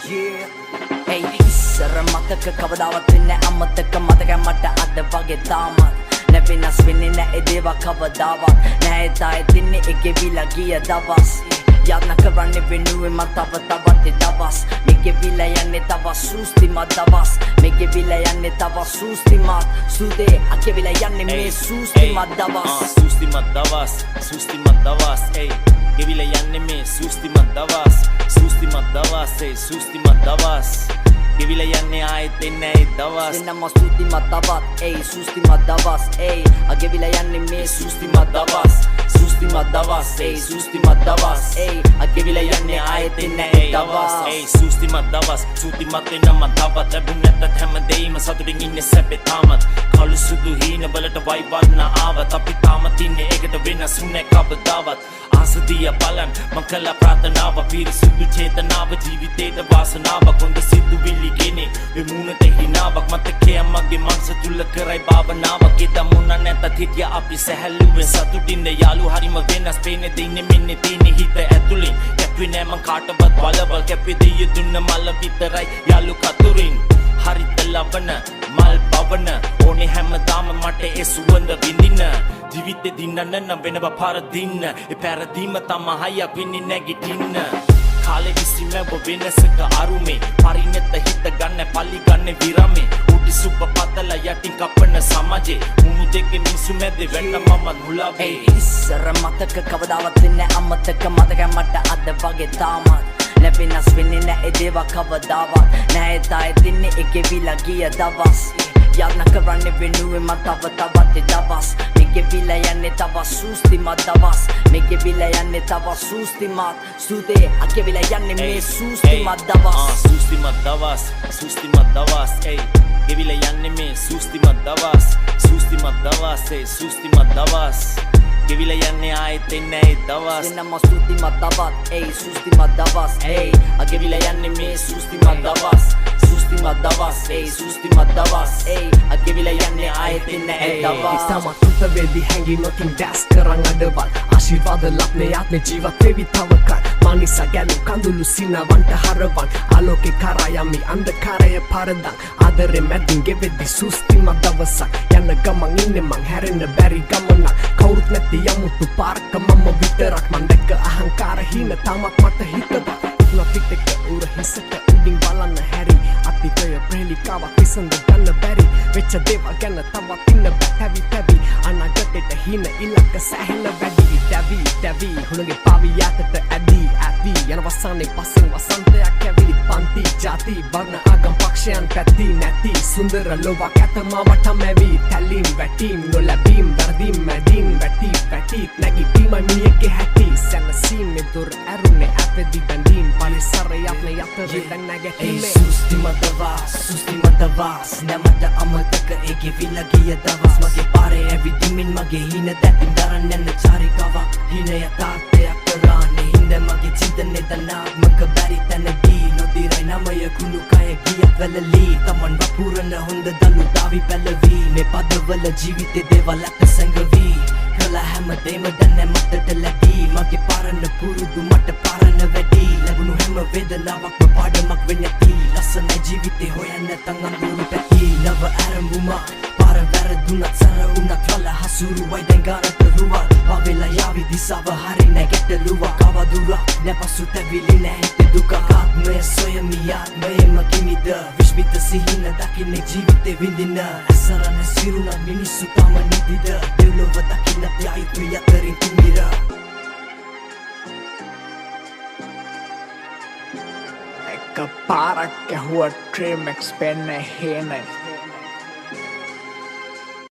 Hey, ඉස්සර මතක කවදාවත් වෙන්නේ අමතක මතක මට අද වගේ තාමත් නැවෙනස් වෙන්නේ නැහැ දේව කවදාවත් නැහැ තායි තින්නේ එකවිලා ගිය දවස් යන්න කරන්නේ වෙනුවෙන් මම තවත් දවස් මේකෙවිලා යන්නේ තව සූස්තිමත් දවස් මේකෙවිලා යන්නේ තව සූස්තිමත් සුදේ අකෙවිලා යන්නේ මේ සූස්තිමත් දවස් සූස්තිමත් දවස් hey ගෙවිලා යන්නේ මේ සූස්තිමත් දවස් hey සූස්තිමත් දවස් ගෙවිලා යන්නේ ආයෙත් එන්නේ ඒ දවස් එන්නම සූස්තිමත් දවස් hey සූස්තිමත් දවස් hey අගෙවිලා යන්නේ මේ සූස්තිමත් දවස් hey සූස්තිමත් දවස් hey අගෙවිලා යන්නේ ආයෙත් එන්නේ ඒ දවස් hey සූස්තිමත් දවස් සූතිමත් වෙනම තවත් ලැබුණ නැත්නම් හැමදේම සතුටින් ඉන්නේ සැපේ තාමත් කළු සුදු හීන වලට වයිවන්න ආවත් අපි තාමත් ඉන්නේ ඒකට වෙනස් වුණේ කවදාවත් ආසදිය බලන් මං කළා ප්‍රාර්ථනාව පිරිසුදු චේතනාව ජීවිතේට වාසනාව කොන්ද සිතුවිලි ගෙනේ වෙමුණට හිනාවක් මතකයේ මගේ මනස තුල කරයි භාවනාවක් එදා මොන නැතත් හිටිය අපි සැහැල්ලුවෙන් සතුටින් යාළු හරිම වෙනස් පේන්නේ දින්නේ මෙන්නේ තියෙන්නේ හිත ඇතුලින් කැපුවේ නෑ මං කාටවත් බලවල් කැපුවේ දෙය දුන්න මල විතරයි යාළු කතුරින් හරිත ලබන මල් පවන ඕනේ හැමදාම මට ඒ සුවඳ විඳින්න ජීවිතේ දින්නන්න නම් වෙනව පාර දින්න ඒ පැරදීම තමයි අපින්නේ නැගිටින්න කාලේ විසිමව වෙනසක අරුමේ පරිණත හිත ගන්න පල්ලි ගන්න විරමේ උඩි සුප පතල යටින් කපන සමාජේ මුණු දෙකේ මිසු මැද වෙන්න මම මුලාවේ ඉස්සර මතක කවදාවත් වෙන්නේ අමතක මතක මට අද වගේ තාමත් නැවෙනස් වෙන්නේ නැහැ දේව කවදාවත් නැහැ තායි තින්නේ එකවිලා ගිය දවස් යන්න කරන්නේ වෙනුවෙන් මම තවත් දවස් මේකෙවිලා යන්නේ තව සූස්තිමත් දවස් මේකෙවිලා යන්නේ තව සූස්තිමත් සුදේ අකෙවිලා යන්නේ මේ සූස්තිමත් දවස් සූස්තිමත් දවස් hey ගෙවිලා යන්නේ මේ සූස්තිමත් දවස් hey සූස්තිමත් දවස් ගෙවිලා යන්නේ ආයෙත් එන්නේ ඒ දවස් එන්නම සූස්තිමත් දවස් hey සූස්තිමත් දවස් hey අගෙවිලා යන්නේ මේ සූස්තිමත් දවස් hey සූස්තිමත් දවස් hey අගෙවිලා යන්නේ ආයෙත් එන්නේ ඒ දවස් ඉස්සම තුතවේදී හැංගීමකින් දැස් කරන් අඩවල් ආශිර්වාද ලබ්නේ ආත්මේ ජීවත් වෙවි තවකල් මානිසා ගැලු කඳුළු සිනවන්ට හරවන් ආලෝකේ කරා යමි අන්ධකාරය පරදන් ආදරේ මැදින් ගෙවෙද්දි සූස්තිමත් දවසක් යන ගමන් ඉන්නේ මං හැරෙන්න බැරි ගමනක් කවුරුත් නැති යමුතු පාරක මම විතරක් මං දැක්ක අහංකාර හින තමක් මට හිතවත් ලපිටක උර හිසට උඩින් බලන්න හැරි අතීතය ප්‍රේලිකාවක් විසඳ ගන්න බැරි වෙච්ච දේවල් ගැන තවත් ඉන්න බැහැවි පැවි අනාගතේට හින ඉලක්ක සැහෙන වැඩි දැවි හුණගේ පාවි යටට ඇදී යන වසන්නේ පස්සෙන් වසන්තයක් ඇවිලි පන්ති ජාති වර්ණ ආගම් පක්ෂයන් පැති නැති සුන්දර ලෝකයක් ඇතම වටම ඇවි තැලීම් වැටීම් නොලැබීම් දර්දීම් මැදීම් වැටි නැගිටීම මිනිහගේ හැටි සැනසීම් දුර ඇරුනේ අපෙදි බැඳීම් පරිසරය අපේ යතරේ දැන් නැගීමේ සූස්තිමත් දවස් නැමට අමතක ඒකෙවිලා ගිය දවස් මගේ පාරේ ඇවිදිමින් මගේ හින දැතින් දරන්න යන චාරිකාවක් හින යථාර්ථයක් කරන්නේ හින්ද මගේ චින්තනේ තනාත්මක බැරි තැනදී නොදිරයි නමය කුණු කය ගියත් වැළලී තමන් වපුරන හොඳ දලු දාවි පැලවී මේ පදවල ජීවිතේ දේවල් ඇත සැඟවී කළා හැමදේම දැන මතට ලැබී මගේ පාරන පුරුදු මට පාරන වැඩි ලැබුණු හැම වේදනාවක්ම පාඩමක් වෙන්නති ලස්සන ජීවිතේ හොයන්න තන් අඳුරු පැති නව ආරම්භුමා පාර වැරදුනත් සර උනත් වල හසුරුවයි දැන් ගානට රුවක් පවෙලා යාවි දිසාව හරි නැගැටලුවක් කවදුරක් නැපසු තැවිලි නැහැ දුක ආත්මය සොයමි ආත්මයම කිමිද විශ්මිත සිහින දකින්නේ ජීවිතේ විඳින ඇසරන සිරුණ මිනිස්සු තම නිදිද දෙව්ලොව දකින්න යයිතු යතරින් කිමිර එක පාරක් ඇහුව ට්‍රේමෙක්ස් පෙන්න හේනයි